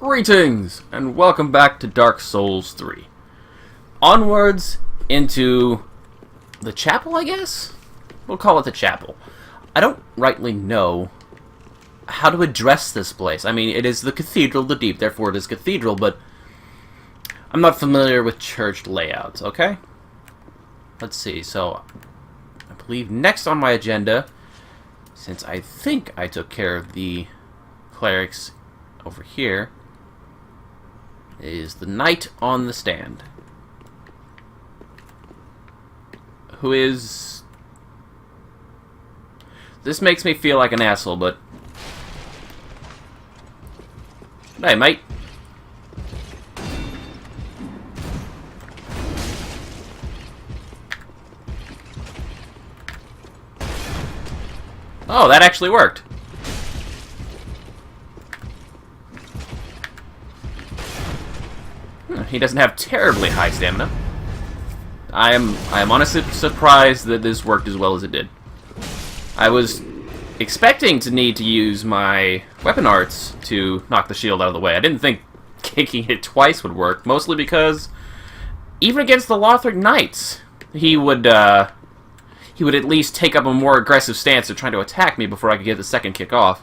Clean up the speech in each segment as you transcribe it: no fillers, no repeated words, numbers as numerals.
Greetings, and welcome back to Dark Souls 3. Onwards into the chapel, I guess? We'll call it the chapel. I don't rightly know how to address this place. I mean, it is the Cathedral of the Deep, therefore it is cathedral, but I'm not familiar with church layouts, okay? Let's see, so I believe next on my agenda, since I think I took care of the clerics over here, is the Knight on the Stand, who is... This makes me feel like an asshole, but... Hey, mate. Oh, that actually worked. He doesn't have terribly high stamina. I am honestly surprised that this worked as well as it did. I was expecting to need to use my weapon arts to knock the shield out of the way. I didn't think kicking it twice would work, mostly because even against the Lothric Knights, he would at least take up a more aggressive stance of trying to attack me before I could get the second kick off.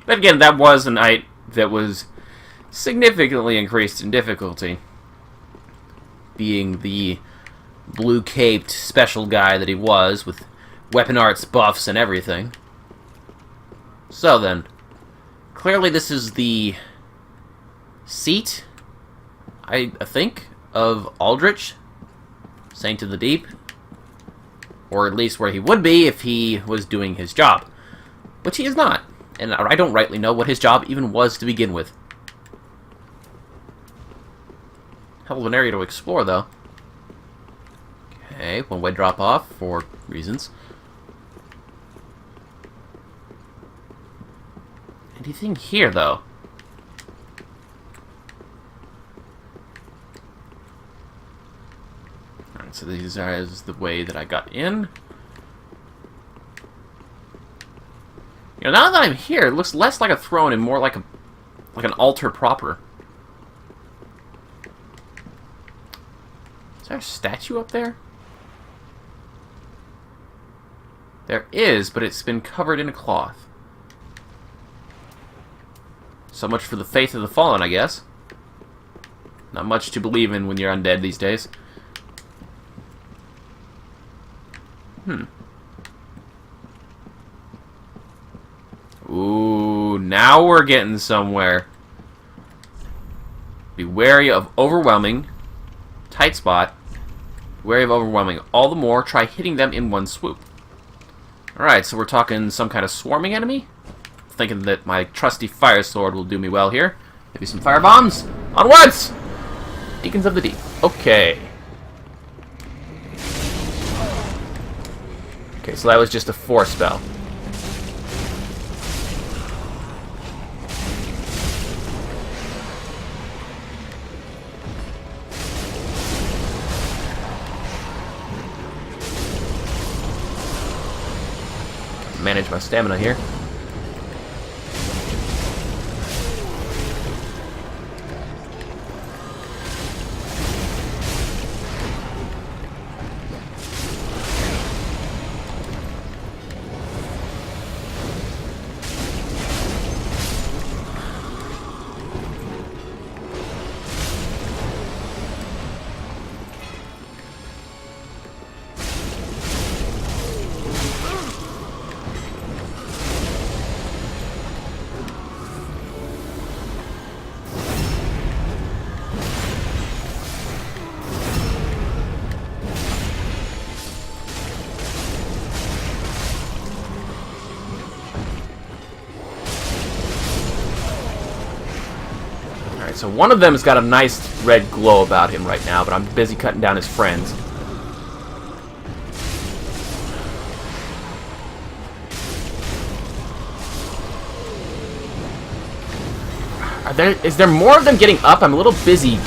But again, that was a knight that was significantly increased in difficulty, being the blue-caped special guy that he was, with weapon arts buffs and everything. So then, clearly this is the seat, I think, of Aldrich, Saint of the Deep, or at least where he would be if he was doing his job, which he is not, and I don't rightly know what his job even was to begin with. Hell of an area to explore, though. Okay, one-way drop-off for reasons. Anything here, though? Alright, so these are the way that I got in. You know, now that I'm here, it looks less like a throne and more like an altar proper. Is there a statue up there? There is, but it's been covered in a cloth. So much for the faith of the fallen, I guess. Not much to believe in when you're undead these days. Ooh, now we're getting somewhere. Be wary of overwhelming. Tight spot. Wary of overwhelming. All the more, try hitting them in one swoop. Alright, so we're talking some kind of swarming enemy? Thinking that my trusty fire sword will do me well here. Maybe some fire bombs. Onwards! Deacons of the Deep. Okay. Okay, so that was just a force spell. Manage my stamina here. So one of them has got a nice red glow about him right now, but I'm busy cutting down his friends. Is there more of them getting up? I'm a little busy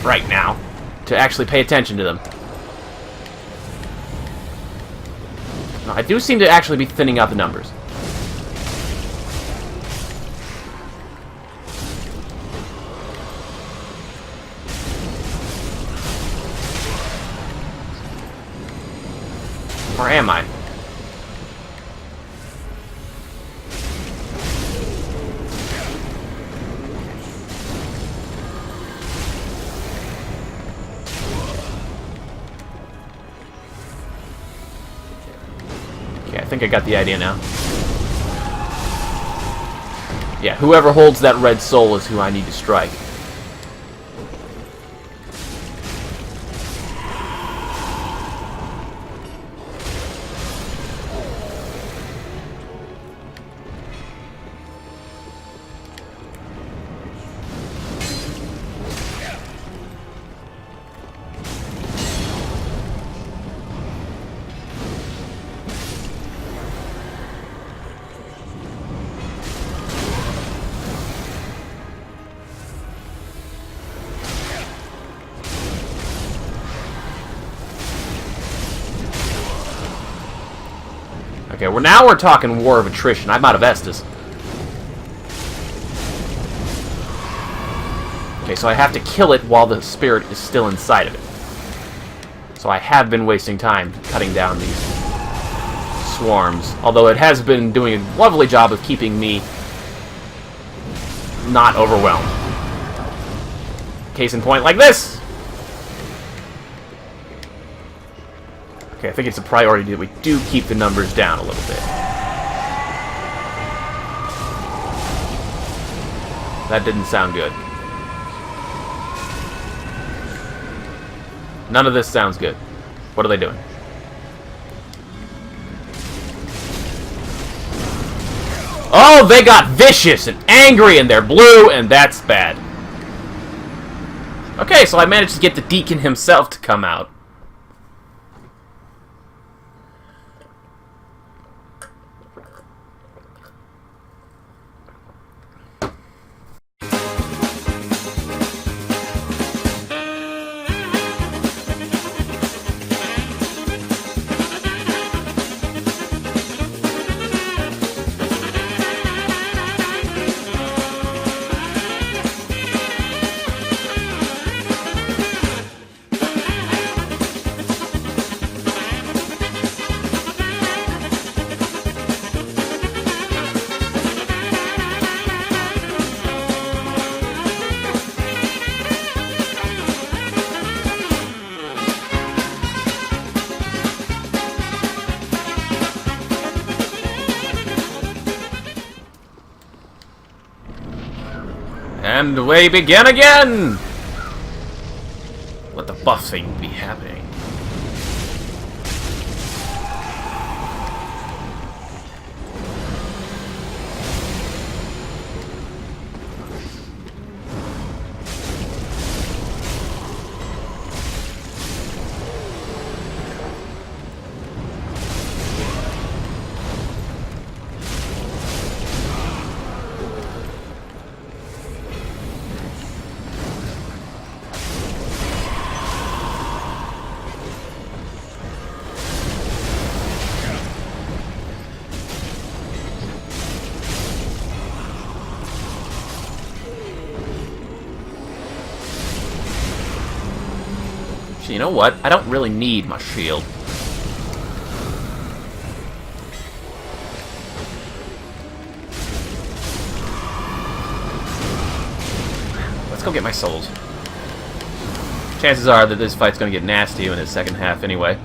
right now to actually pay attention to them. No, I do seem to actually be thinning out the numbers. Or am I? Okay, I think I got the idea now. Yeah, whoever holds that red soul is who I need to strike. Okay, well now we're talking war of attrition. I'm out of Estus. Okay, so I have to kill it while the spirit is still inside of it. So I have been wasting time cutting down these swarms. Although it has been doing a lovely job of keeping me not overwhelmed. Case in point like this! Okay, I think it's a priority that we do keep the numbers down a little bit. That didn't sound good. None of this sounds good. What are they doing? Oh, they got vicious and angry and they're blue, and that's bad. Okay, so I managed to get the Deacon himself to come out. And we begin again! Let the buffing be happening. You know what? I don't really need my shield. Let's go get my souls. Chances are that this fight's gonna get nasty in the second half anyway.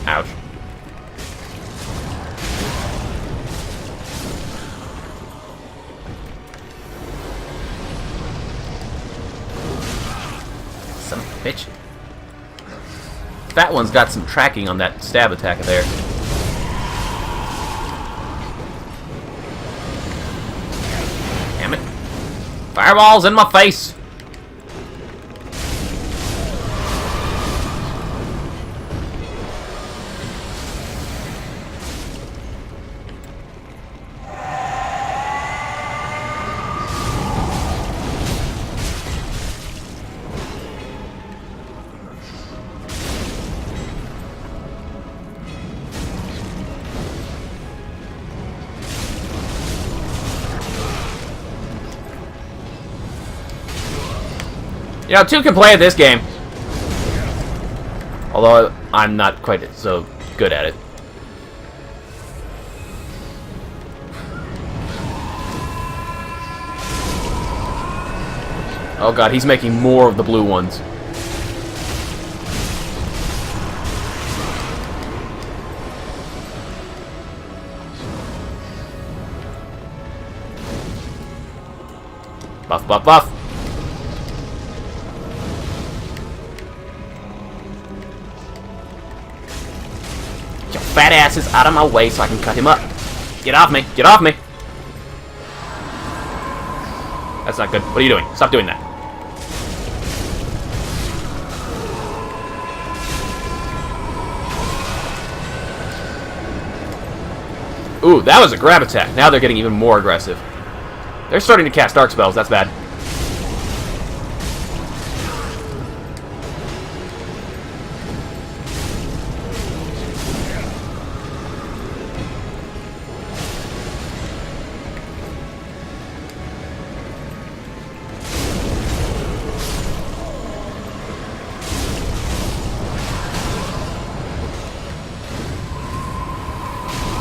Ouch. Son of a bitch. That one's got some tracking on that stab attack there. Damn it. Fireballs in my face! You know, two can play at this game. Although, I'm not quite so good at it. Oh god, he's making more of the blue ones. Buff, buff, buff. Get your fat asses out of my way so I can cut him up. Get off me. Get off me. That's not good. What are you doing? Stop doing that. Ooh, that was a grab attack. Now they're getting even more aggressive. They're starting to cast dark spells. That's bad.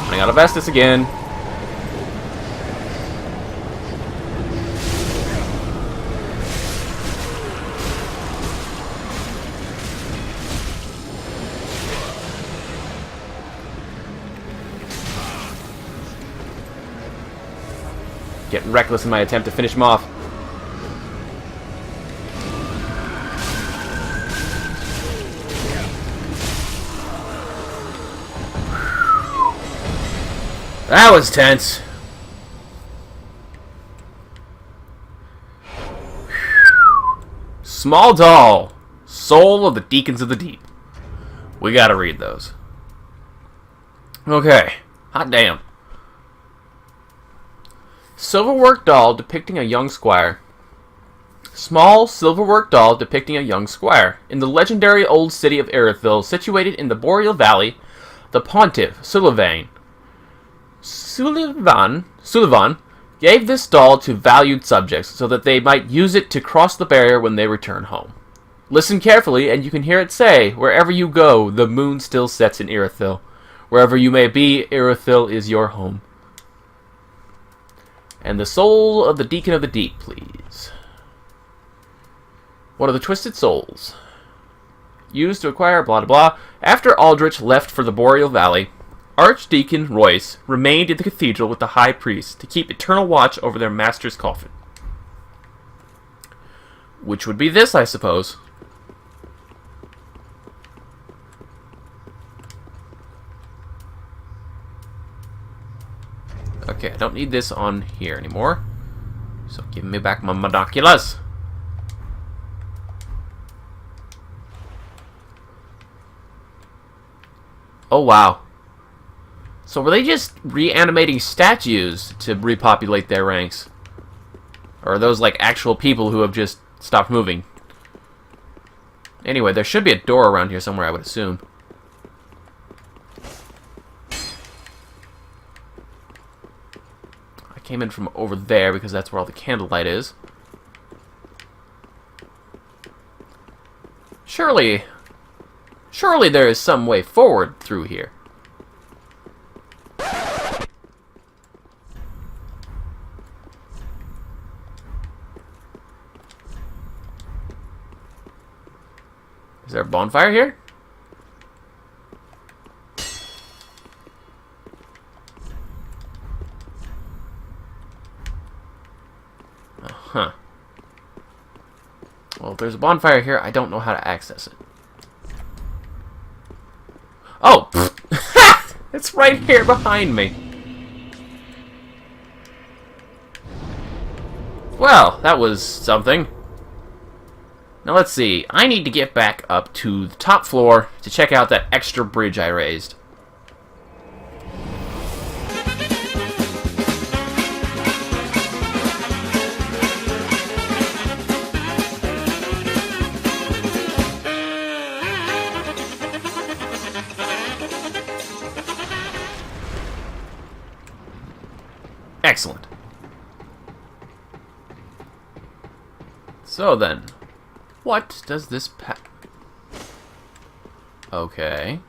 Running out of Estus again. Getting reckless in my attempt to finish him off. That was tense. Small Doll, Soul of the Deacons of the Deep. We gotta read those. Okay. Hot damn. Silverwork doll depicting a young squire. Small silverwork doll depicting a young squire. In the legendary old city of Irithyll, situated in the Boreal Valley, the pontiff, Sullivan, gave this doll to valued subjects so that they might use it to cross the barrier when they return home. Listen carefully, and you can hear it say, "Wherever you go, the moon still sets in Irithyll. Wherever you may be, Irithyll is your home." And the soul of the Deacon of the Deep, please. One of the Twisted Souls. Used to acquire blah blah blah. After Aldrich left for the Boreal Valley, Archdeacon Royce remained in the cathedral with the High Priest to keep eternal watch over their master's coffin. Which would be this, I suppose. Okay, I don't need this on here anymore. So give me back my monoculars. Oh, wow. So were they just reanimating statues to repopulate their ranks? Or are those like actual people who have just stopped moving? Anyway, there should be a door around here somewhere, I would assume. I came in from over there because that's where all the candlelight is. Surely there is some way forward through here. Is there a bonfire here? Uh-huh. Well, if there's a bonfire here, I don't know how to access it. Oh! It's right here behind me. Well, that was something. Now let's see. I need to get back up to the top floor to check out that extra bridge I raised. Excellent. So then, what does this Okay.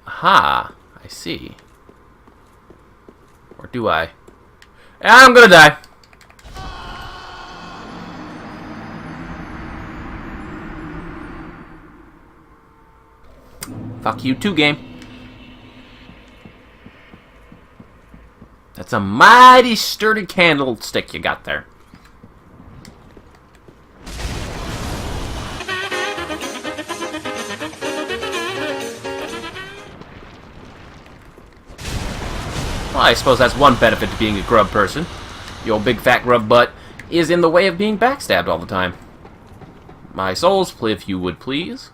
Aha, I see. Or do I? I'm gonna die. Fuck you too, game. That's a mighty sturdy candlestick you got there. Well, I suppose that's one benefit to being a grub person. Your big fat grub butt is in the way of being backstabbed all the time. My souls, if you would please.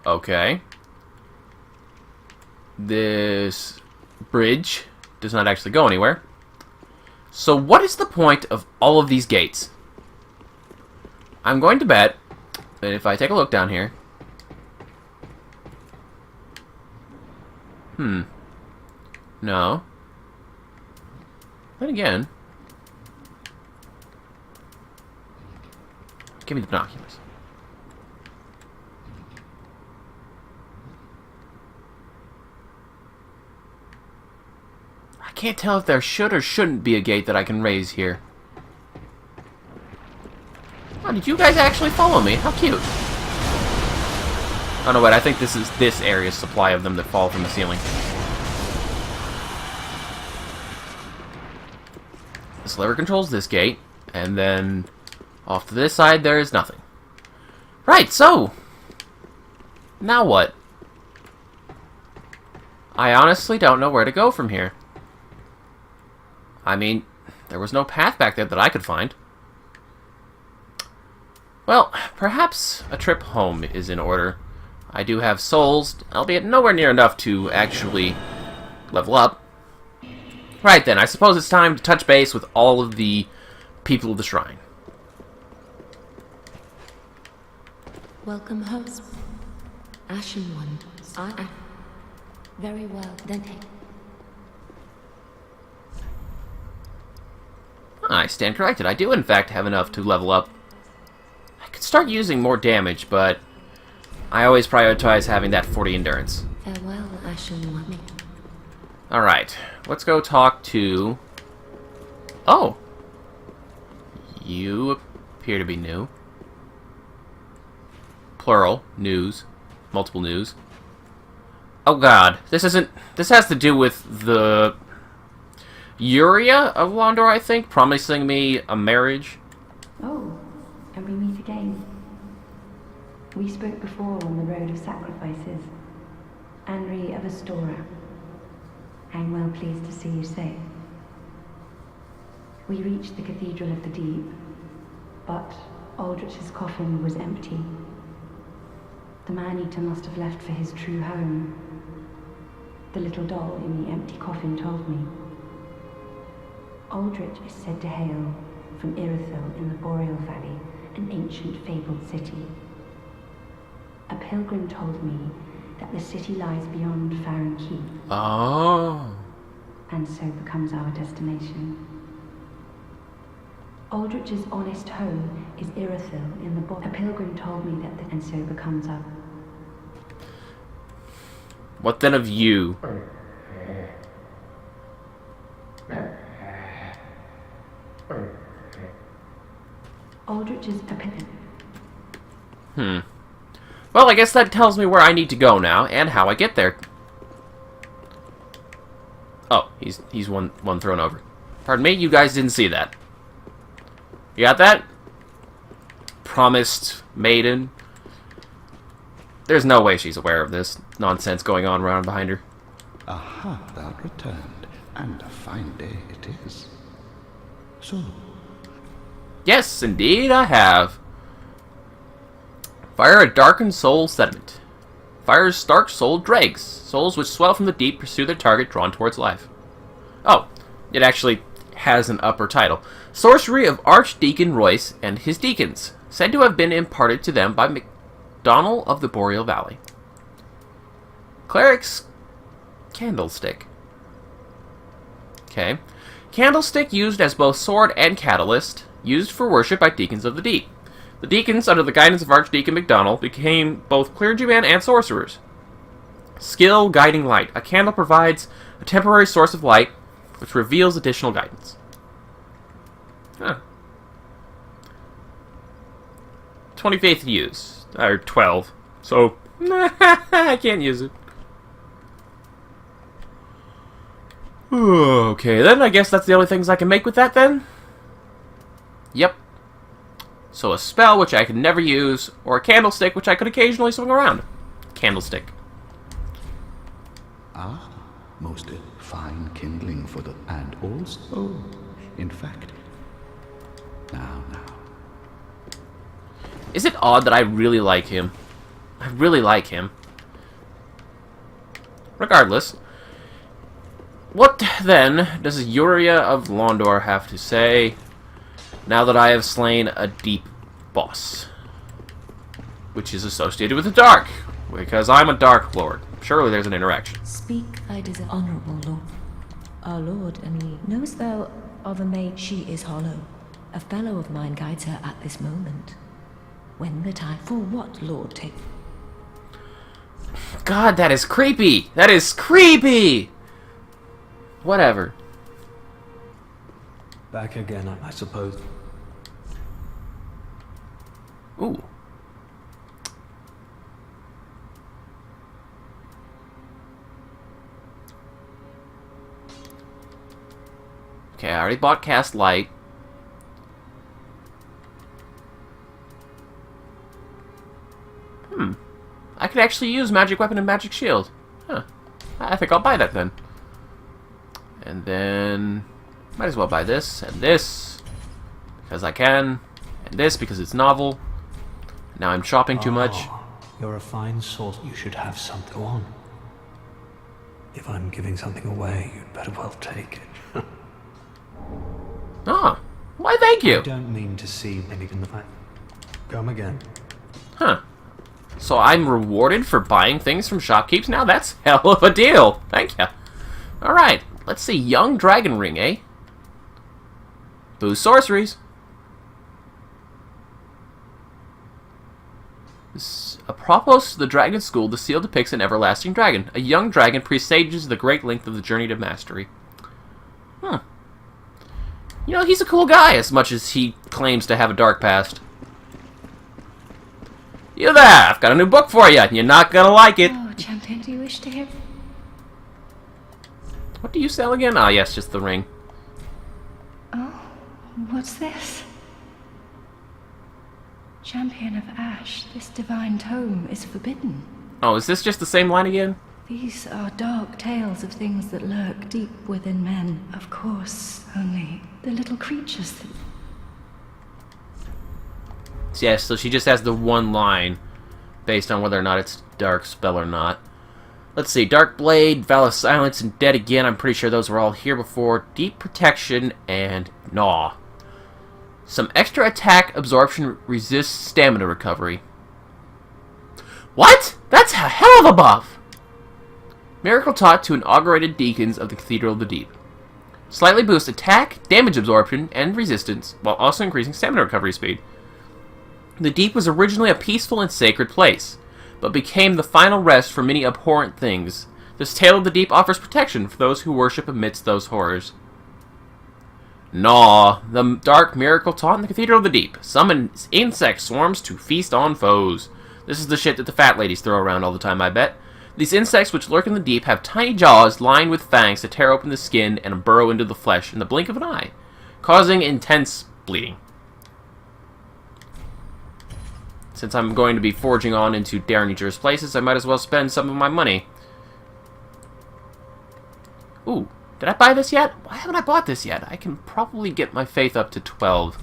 Okay. This bridge does not actually go anywhere. So what is the point of all of these gates? I'm going to bet that if I take a look down here... No. Then again... Give me the binoculars. I can't tell if there should or shouldn't be a gate that I can raise here. Oh, did you guys actually follow me? How cute. Oh no, wait, I think this is this area's supply of them that fall from the ceiling. This lever controls this gate, and then off to this side there is nothing. Right, so... Now what? I honestly don't know where to go from here. I mean, there was no path back there that I could find. Well, perhaps a trip home is in order. I do have souls, albeit nowhere near enough to actually level up. Right then, I suppose it's time to touch base with all of the people of the shrine. Welcome, host. Ashen One. Very well, then. I stand corrected. I do, in fact, have enough to level up. I could start using more damage, but I always prioritize having that 40 endurance. Farewell, Ashen One. Alright, let's go talk to... Oh! You appear to be new. Plural. News. Multiple news. Oh god, this isn't... This has to do with the... Yuria of Londor, I think, promising me a marriage. Oh, and we meet again. We spoke before on the road of sacrifices. Anri of Astora. I'm well pleased to see you safe. We reached the Cathedral of the Deep, but Aldrich's coffin was empty. The man-eater must have left for his true home. The little doll in the empty coffin told me. Aldrich is said to hail from Irithyll in the Boreal Valley, an ancient fabled city. A pilgrim told me that the city lies beyond Farron Keep. Oh. And so becomes our destination. Aldrich's honest home is Irithyll in the A pilgrim told me that and so becomes our... What then of you? Aldrich's opinion. Well, I guess that tells me where I need to go now, and how I get there. Oh, he's one thrown over. Pardon me, you guys didn't see that. You got that? Promised maiden. There's no way she's aware of this nonsense going on around behind her. Aha, thou returned, and a fine day it is. So, Yes, indeed I have. Fire a darkened soul sediment. Fires dark soul dregs. Souls which swell from the deep pursue their target drawn towards life. Oh, it actually has an upper title. Sorcery of Archdeacon Royce and his Deacons, said to have been imparted to them by MacDonald of the Boreal Valley. Cleric's Candlestick. Okay. Candlestick used as both sword and catalyst, used for worship by Deacons of the Deep. The Deacons, under the guidance of Archdeacon MacDonald, became both clergymen and sorcerers. Skill, guiding light. A candle provides a temporary source of light, which reveals additional guidance. Huh. 25th use. Or 12. So, I can't use it. Okay, then I guess that's the only things I can make with that, then? Yep. So a spell, which I could never use, or a candlestick, which I could occasionally swing around. Candlestick. Ah, most fine kindling for the... And also, in fact... Now. Is it odd that I really like him? I really like him. Regardless. What, then, does Yuria of Londor have to say now that I have slain a deep boss? Which is associated with the dark, because I'm a dark lord. Surely there's an interaction. Speak thy desire, honorable lord. Our lord, Emily, knowest thou of a maid? She is hollow. A fellow of mine guides her at this moment. When the time for what, lord, take? God, that is creepy! That is creepy! Whatever. Back again, I suppose. Ooh. Okay, I already bought Cast Light. I could actually use Magic Weapon and Magic Shield. Huh. I think I'll buy that then. And then... might as well buy this, and this, because I can, and this, because it's novel. Now I'm shopping too much. You're a fine sort. You should have something. Go on. If I'm giving something away, you'd better well take it. Ah, why thank you. I don't mean to see maybe in the fact. Come again. Huh. So I'm rewarded for buying things from shopkeepers now? That's hell of a deal. Thank you. Alright, let's see. Young Dragon Ring, eh? Boost sorceries. Apropos the Dragon School, the seal depicts an everlasting dragon. A young dragon presages the great length of the journey to mastery. You know, he's a cool guy, as much as he claims to have a dark past. You there! I've got a new book for you, and you're not gonna like it. Oh, champion, do you wish to hear? What do you sell again? Ah, yes, just the ring. Oh, what's this? Champion of Ash, this divine tome is forbidden. Oh, is this just the same line again? These are dark tales of things that lurk deep within men. Of course, only the little creatures that... Yes, so she just has the one line based on whether or not it's dark spell or not. Let's see, Dark Blade, Vow of Silence, and Dead Again. I'm pretty sure those were all here before. Deep Protection, and Gnaw. Some extra attack absorption resists stamina recovery. What? That's a hell of a buff! Miracle taught to inaugurated Deacons of the Cathedral of the Deep. Slightly boost attack, damage absorption, and resistance, while also increasing stamina recovery speed. The Deep was originally a peaceful and sacred place, but became the final rest for many abhorrent things. This Tale of the Deep offers protection for those who worship amidst those horrors. Gnaw, the dark miracle taught in the Cathedral of the Deep, summons insect swarms to feast on foes. This is the shit that the fat ladies throw around all the time, I bet. These insects which lurk in the deep have tiny jaws lined with fangs to tear open the skin and burrow into the flesh in the blink of an eye, causing intense bleeding. Since I'm going to be forging on into dangerous places, I might as well spend some of my money. Ooh, did I buy this yet? Why haven't I bought this yet? I can probably get my faith up to 12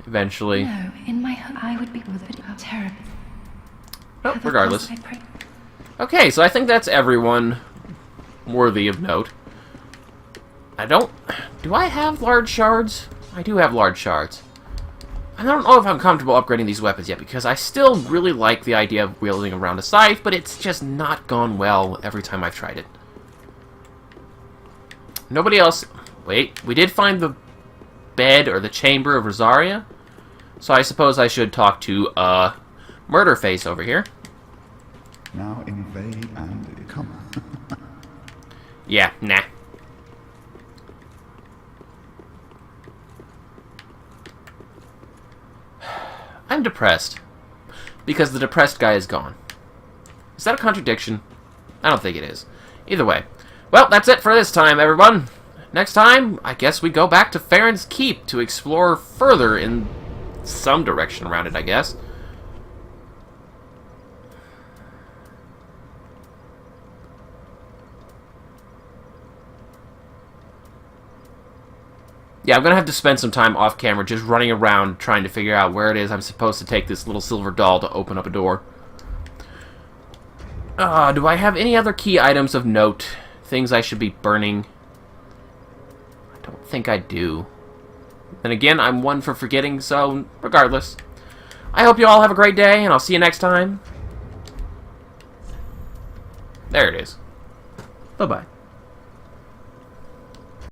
eventually. No, in my home I would be with it terrible. Oh, regardless. Okay, so I think that's everyone worthy of note. Do I have large shards? I do have large shards. I don't know if I'm comfortable upgrading these weapons yet, because I still really like the idea of wielding around a scythe, but it's just not gone well every time I've tried it. Nobody else... Wait, we did find the bed or the chamber of Rosaria. So I suppose I should talk to, Murderface over here. Now invade and come. Yeah, nah. I'm depressed. Because the depressed guy is gone. Is that a contradiction? I don't think it is. Either way. Well, that's it for this time, everyone. Next time, I guess we go back to Farron's Keep to explore further in some direction around it, I guess. Yeah, I'm going to have to spend some time off camera just running around trying to figure out where it is I'm supposed to take this little silver doll to open up a door. Do I have any other key items of note? Things I should be burning? I don't think I do. Then again, I'm one for forgetting, so regardless. I hope you all have a great day, and I'll see you next time. There it is. Bye-bye.